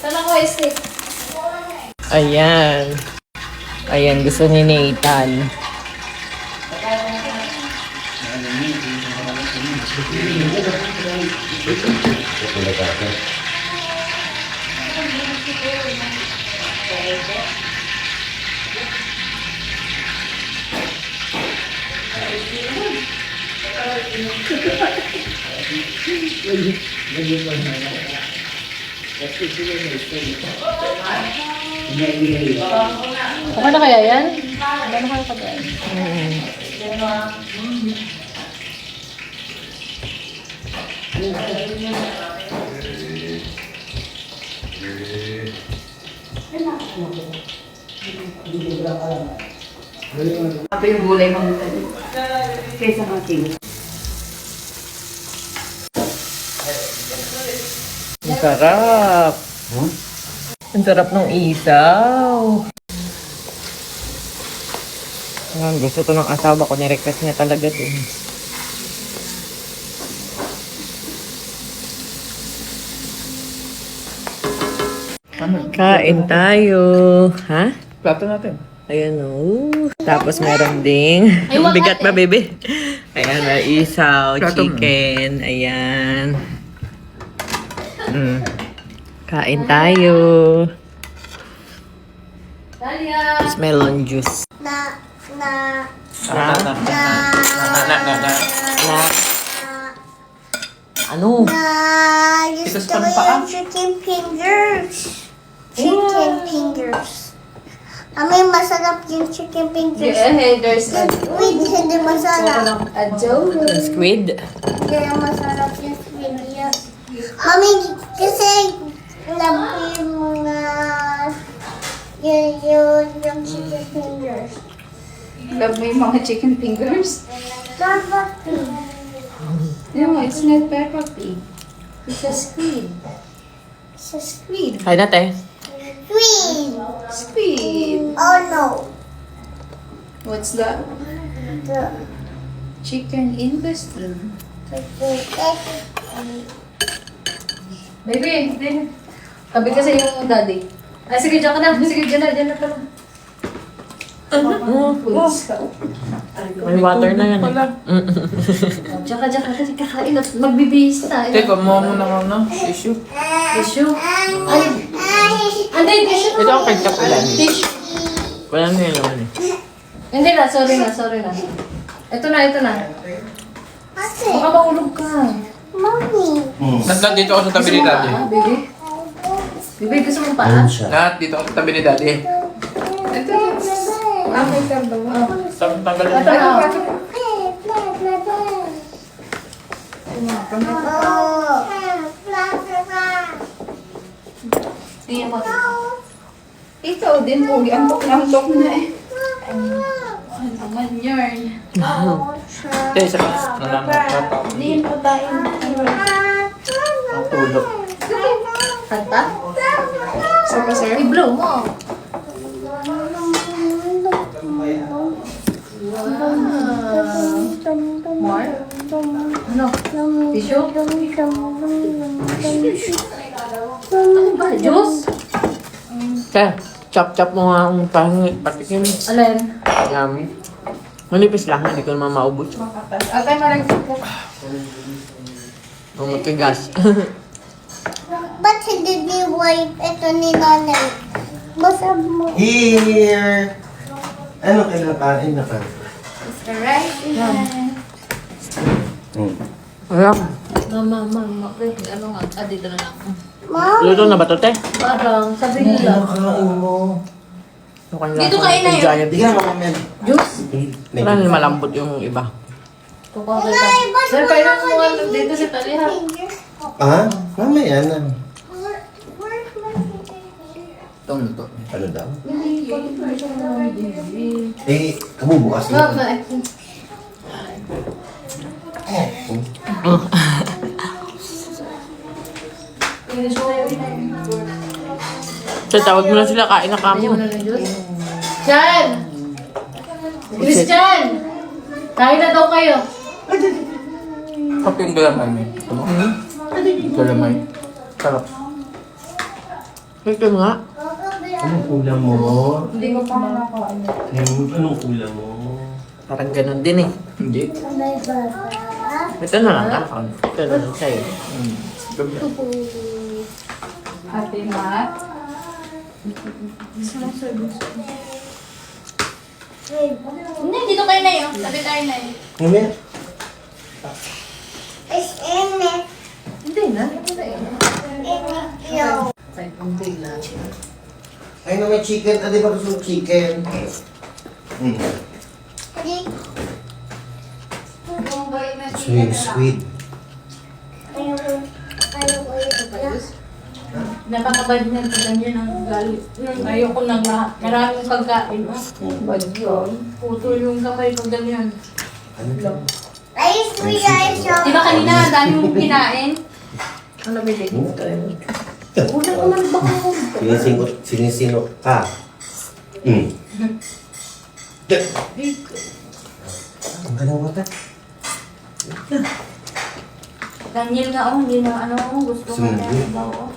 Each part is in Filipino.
Saan ako isip? Ayan. Ayan, gusto ni Nathan. Okay na kaya yan? Ano kaya pa dyan? Ito yung gulay mga kaysa mating. Ang sarap. Ang sarap ng isaw. Ayan, gusto to ng asawa ko. Nirequest niya talaga to. Kain tayo. Ha? Plato natin. Ayan o. Tapos meron ding... Bigat ba, baby? Ayan, isaw, Plato mo. chicken. Ayan. Kain tayo. Tapos melon juice. Na. Ano? Gusto mo pa? Chicken fingers. Chicken fingers. Mami, masarap yung chicken fingers. Yeah, there's a Squid, hindi masarap. adobo. Squid. Hindi masarap yung squid. Mami, kasi love yung mga yung chicken fingers. Love mo yung mga chicken fingers? Peppa Pig. No, it's not Peppa Pig. It's a squid. It's a squid. Kain natin. Squid. Squid. Oh no. What's that? The Chicken in the stream. Baby, hindi. Tabi kasi yung daddy. Ay, sige, dyan ka na. Sige, dyan na pala. Foods ka. May water na yan. Dyan ka kasi kakain at magbibihis na. Teka, mo muna ka na. Tissue. Tissue? Ay, hindi, tissue. Ito ang ketchup ulan. Tissue. Wala na yun naman eh. Hindi na, sorry na. Ito na. Ate, Baka mahulog ka. mommy. Nandito ako sa tabi ni Daddy. Ah, baby. Baby, gusto mo pa? Lahat dito ako sa tabi ni Daddy. Ito. Ah, may kardo mo. Tanggalin Ito na. Tingnan mo. Ikaw din, Pogi. Antok na eh. Ano naman yun? Teka, isa pa. Nalaman. Hindi pa tayo. Ang tulog. Kanta? Sir pa, sir? I-blow mo. More? Ano? Tissue? Ano ba? Juice? Kaya, chop-chop mo nga ang pangit. Patikim. Alin? Yummy. Manipis lang, hindi ko naman maubos. Atay malagsit ka. Matigas. Ba't hindi ni-wipe ito ni nanay? Masarap mo. Here! Ano kinakain na ka? It's alright. Alam. Mama. Ano nga? Ah, dito na lang. Mom, Luto na ba ito, te? Parang, sabi Ano nila. kinakain mo? Dito kain na yun. Giant. Bigyan mo kami. Juice? Wala na malambot yung iba. Kukuha kita. Sir, kain na mo dito si Tali ha. Ah? Mamaya na. where's my finger? Itong luto. Ano daw? Eh, kabubukas na. So, tawag mo na sila, kain na kamo. Chan! Christian! Kain na daw kayo. Kape yung galamay. Ito mo? Galamay. Sarap. Ito nga. Anong ulam mo? Hindi ko pa nakakaan. Anong ulam mo? Parang ganun din eh. Hindi. Ito na lang ako. Ito na lang sa'yo. Ate Mat. Hindi, dito kayo na yun. Sabi tayo na yun. Ngayon? It's in it. Hindi na. No. Ay, no, may chicken. Ah, di ba gusto mo chicken? Sweet, sweet. Napakabad na ito ganyan ang galit. Ayoko na lahat. Maraming pagkain. Bad yun. Puto yung kamay pag ganyan. Ice cream, ice cream. Di ba kanina ang dami mong kinain? Ano bili dito? Una ko lang baka Sinisinok ka. Ang galang mata. Daniel nga hindi na gusto ko na Sumili. daw.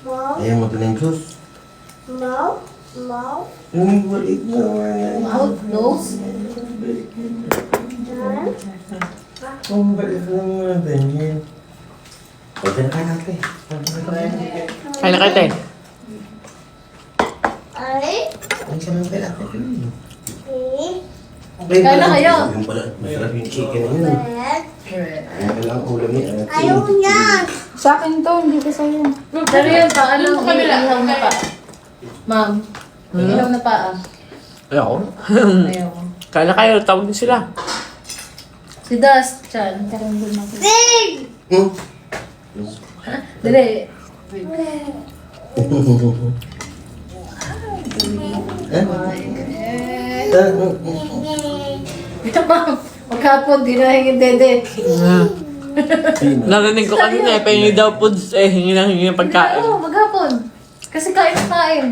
No, Ayaw mo ito ng juice. no, no. Yung balik naman. Out, nose. Ang balik naman, Daniel. Pwede na kayo natin. Kaya na kayo, te. Ay, Ang sarang kayo natin. Kaya na kayo. Yung pala, masarap yung chicken na yun. Ang lang ulam niya. ayaw niya. Sa akin to, hindi ko sa'yo. Pero yun pa, iihaw na pa. Ma'am, iihaw na pa ah. Ayoko. Ayaw. Kaya na kayo, tawag din sila. Si Dust, Chan. Big. Dali. Ito pa. Magkapon, di na hingin dede. Narinig ko kanina eh, pahingi daw foods eh, hingi ng pagkain. Oo, maghapon. Kasi kain na kain.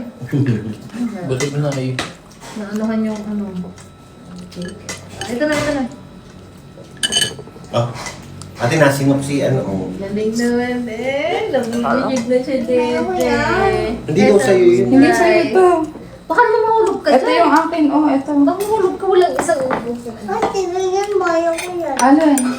Buti mo na kayo. Naanuhan yung Ito na, ito na. Oh, ate nasinop si ano. Oh. Lamig naman eh. Lamig na si Dede. Hindi daw sa'yo yun. Hindi sa'yo to. Baka naman mahulog ka Ito dyan. yung akin, oh, ito. Baka mahulog ka walang isang ubo. Ate, bigyan mo. Ayaw ko yan. Ano yun?